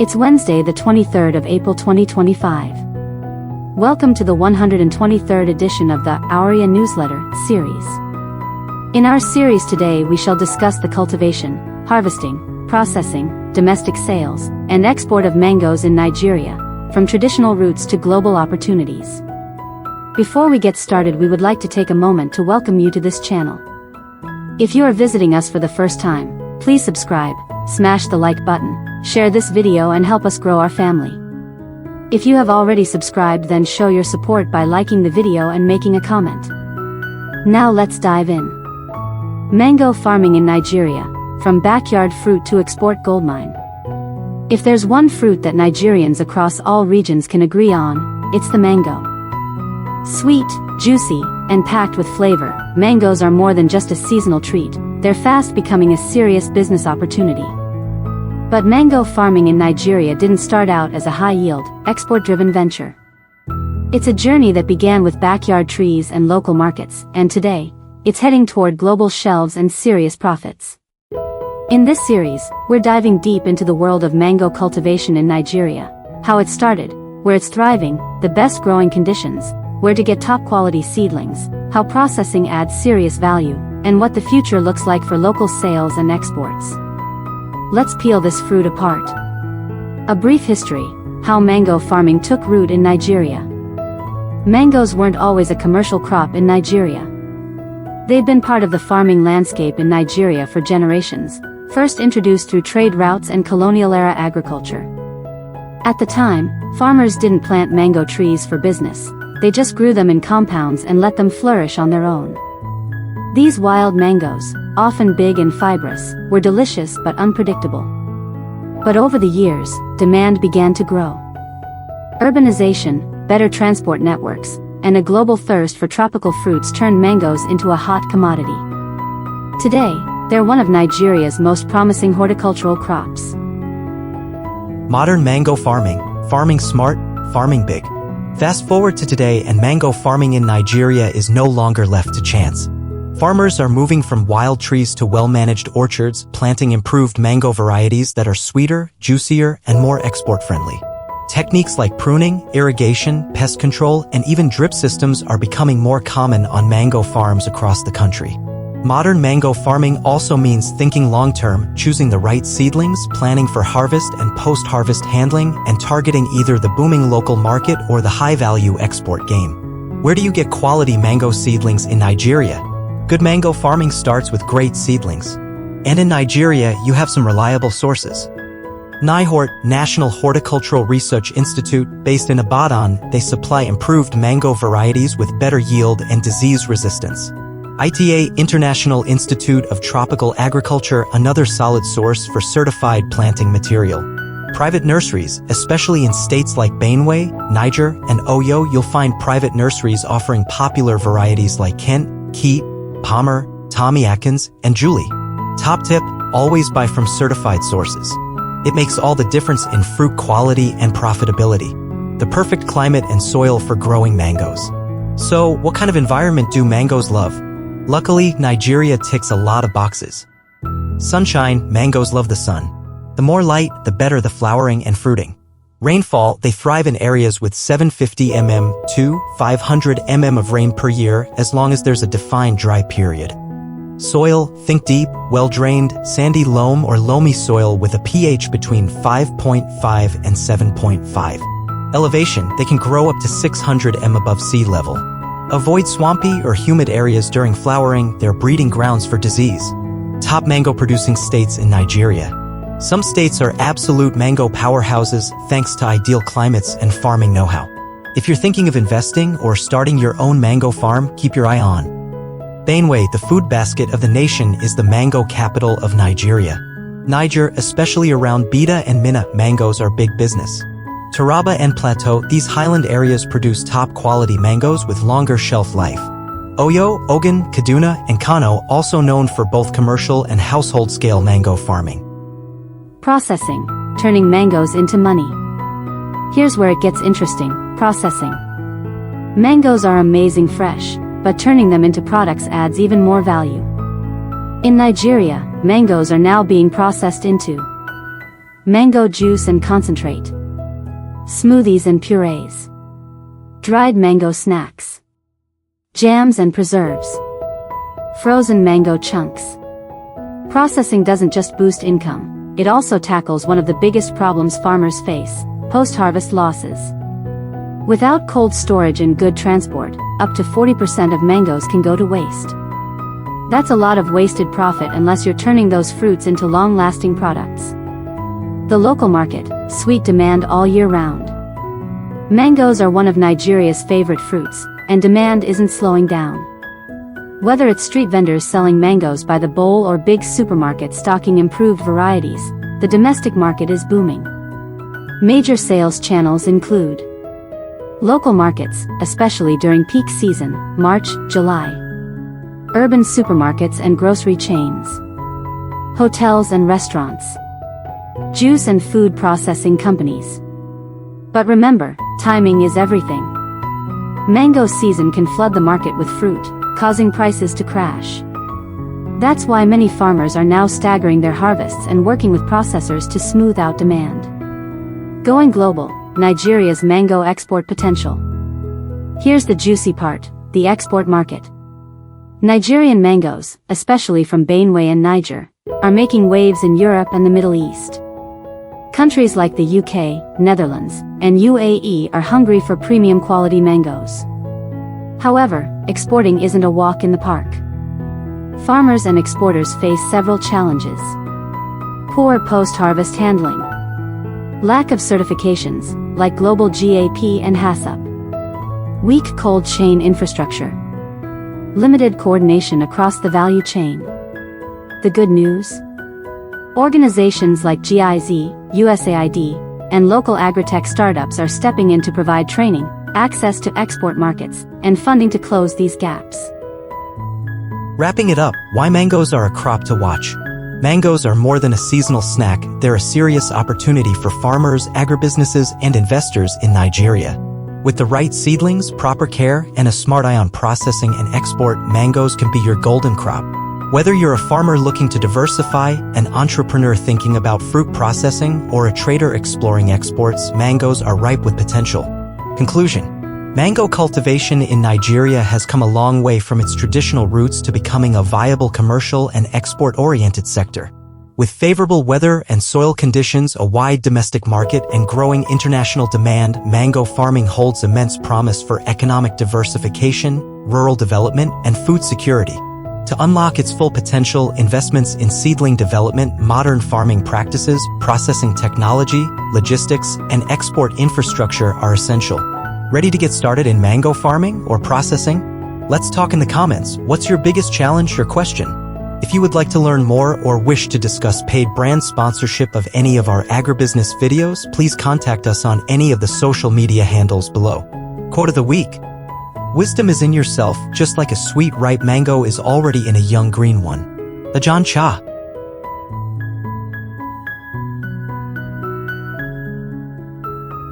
It's Wednesday, the 23rd of April 2025. Welcome to the 123rd edition of the Aurea newsletter series. In our series today we shall discuss the cultivation, harvesting, processing, domestic sales, and export of mangoes in Nigeria, from traditional roots to global opportunities. Before we get started, we would like to take a moment to welcome you to this channel. If you are visiting us for the first time, please subscribe, smash the like button, share this video and help us grow our family. If you have already subscribed, then show your support by liking the video and making a comment. Now let's dive in. Mango farming in Nigeria, from backyard fruit to export goldmine. If there's one fruit that Nigerians across all regions can agree on, it's the mango. Sweet, juicy, and packed with flavor, mangoes are more than just a seasonal treat, they're fast becoming a serious business opportunity. But mango farming in Nigeria didn't start out as a high-yield, export-driven venture. It's a journey that began with backyard trees and local markets, and today, it's heading toward global shelves and serious profits. In this series, we're diving deep into the world of mango cultivation in Nigeria, how it started, where it's thriving, the best growing conditions, where to get top-quality seedlings, how processing adds serious value, and what the future looks like for local sales and exports. Let's peel this fruit apart. A brief history: how mango farming took root in Nigeria. Mangoes weren't always a commercial crop in Nigeria. They've been part of the farming landscape in Nigeria for generations, first introduced through trade routes and colonial-era agriculture. At the time, farmers didn't plant mango trees for business, they just grew them in compounds and let them flourish on their own. These wild mangoes, often big and fibrous, were delicious but unpredictable. But over the years, demand began to grow. Urbanization, better transport networks, and a global thirst for tropical fruits turned mangoes into a hot commodity. Today, they're one of Nigeria's most promising horticultural crops. Modern mango farming, farming smart, farming big. Fast forward to today and mango farming in Nigeria is no longer left to chance. Farmers are moving from wild trees to well-managed orchards, planting improved mango varieties that are sweeter, juicier, and more export-friendly. Techniques like pruning, irrigation, pest control, and even drip systems are becoming more common on mango farms across the country. Modern mango farming also means thinking long-term, choosing the right seedlings, planning for harvest and post-harvest handling, and targeting either the booming local market or the high-value export game. Where do you get quality mango seedlings in Nigeria? Good mango farming starts with great seedlings. And in Nigeria, you have some reliable sources. NIHORT, National Horticultural Research Institute, based in Ibadan, they supply improved mango varieties with better yield and disease resistance. ITA, International Institute of Tropical Agriculture, another solid source for certified planting material. Private nurseries, especially in states like Benue, Niger, and Oyo, you'll find private nurseries offering popular varieties like Kent, Keat, Palmer, Tommy Atkins, and Julie. Top tip: always buy from certified sources. It makes all the difference in fruit quality and profitability. The perfect climate and soil for growing mangoes. So, what kind of environment do mangoes love? Luckily, Nigeria ticks a lot of boxes. Sunshine: mangoes love the sun. The more light, the better the flowering and fruiting. Rainfall: they thrive in areas with 750 mm to 500 mm of rain per year, as long as there's a defined dry period. Soil: think deep, well-drained, sandy loam or loamy soil with a pH between 5.5 and 7.5. Elevation: they can grow up to 600 m above sea level. Avoid swampy or humid areas during flowering, they're breeding grounds for disease. Top mango-producing states in Nigeria. Some states are absolute mango powerhouses thanks to ideal climates and farming know-how. If you're thinking of investing or starting your own mango farm, keep your eye on Benue, the food basket of the nation, is the mango capital of Nigeria. Niger, especially around Bida and Minna, mangoes are big business. Taraba and Plateau, these highland areas produce top-quality mangoes with longer shelf life. Oyo, Ogun, Kaduna, and Kano, also known for both commercial and household-scale mango farming. Processing: turning mangoes into money. Here's where it gets interesting: processing. Mangoes are amazing fresh, but turning them into products adds even more value. In Nigeria, mangoes are now being processed into mango juice and concentrate, smoothies and purees, dried mango snacks, jams and preserves, frozen mango chunks. Processing doesn't just boost income, it also tackles one of the biggest problems farmers face: post-harvest losses. Without cold storage and good transport, up to 40% of mangoes can go to waste. That's a lot of wasted profit unless you're turning those fruits into long-lasting products. The local market, sweet demand all year round. Mangoes are one of Nigeria's favorite fruits, and demand isn't slowing down. Whether it's street vendors selling mangoes by the bowl or big supermarkets stocking improved varieties, the domestic market is booming. Major sales channels include local markets, especially during peak season, March, July. Urban supermarkets and grocery chains. Hotels and restaurants. Juice and food processing companies. But remember, timing is everything. Mango season can flood the market with fruit, causing prices to crash. That's why many farmers are now staggering their harvests and working with processors to smooth out demand. Going global, Nigeria's mango export potential. Here's the juicy part: the export market. Nigerian mangoes, especially from Benue and Niger, are making waves in Europe and the Middle East. Countries like the UK, Netherlands, and UAE are hungry for premium quality mangoes. However, exporting isn't a walk in the park. Farmers and exporters face several challenges. Poor post-harvest handling. Lack of certifications, like global GAP and HACCP. Weak cold chain infrastructure. Limited coordination across the value chain. The good news? Organizations like GIZ, USAID, and local agritech startups are stepping in to provide training, access to export markets, and funding to close these gaps. Wrapping it up, why mangoes are a crop to watch. Mangoes are more than a seasonal snack, they're a serious opportunity for farmers, agribusinesses, and investors in Nigeria. With the right seedlings, proper care, and a smart eye on processing and export, mangoes can be your golden crop. Whether you're a farmer looking to diversify, an entrepreneur thinking about fruit processing, or a trader exploring exports, mangoes are ripe with potential. Conclusion: mango cultivation in Nigeria has come a long way from its traditional roots to becoming a viable commercial and export-oriented sector. With favorable weather and soil conditions, a wide domestic market, and growing international demand, mango farming holds immense promise for economic diversification, rural development, and food security. To unlock its full potential, investments in seedling development, modern farming practices, processing technology, logistics, and export infrastructure are essential. Ready to get started in mango farming or processing? Let's talk in the comments. What's your biggest challenge or question? If you would like to learn more or wish to discuss paid brand sponsorship of any of our agribusiness videos, please contact us on any of the social media handles below. Quote of the week: wisdom is in yourself, just like a sweet ripe mango is already in a young green one. Ajan Cha.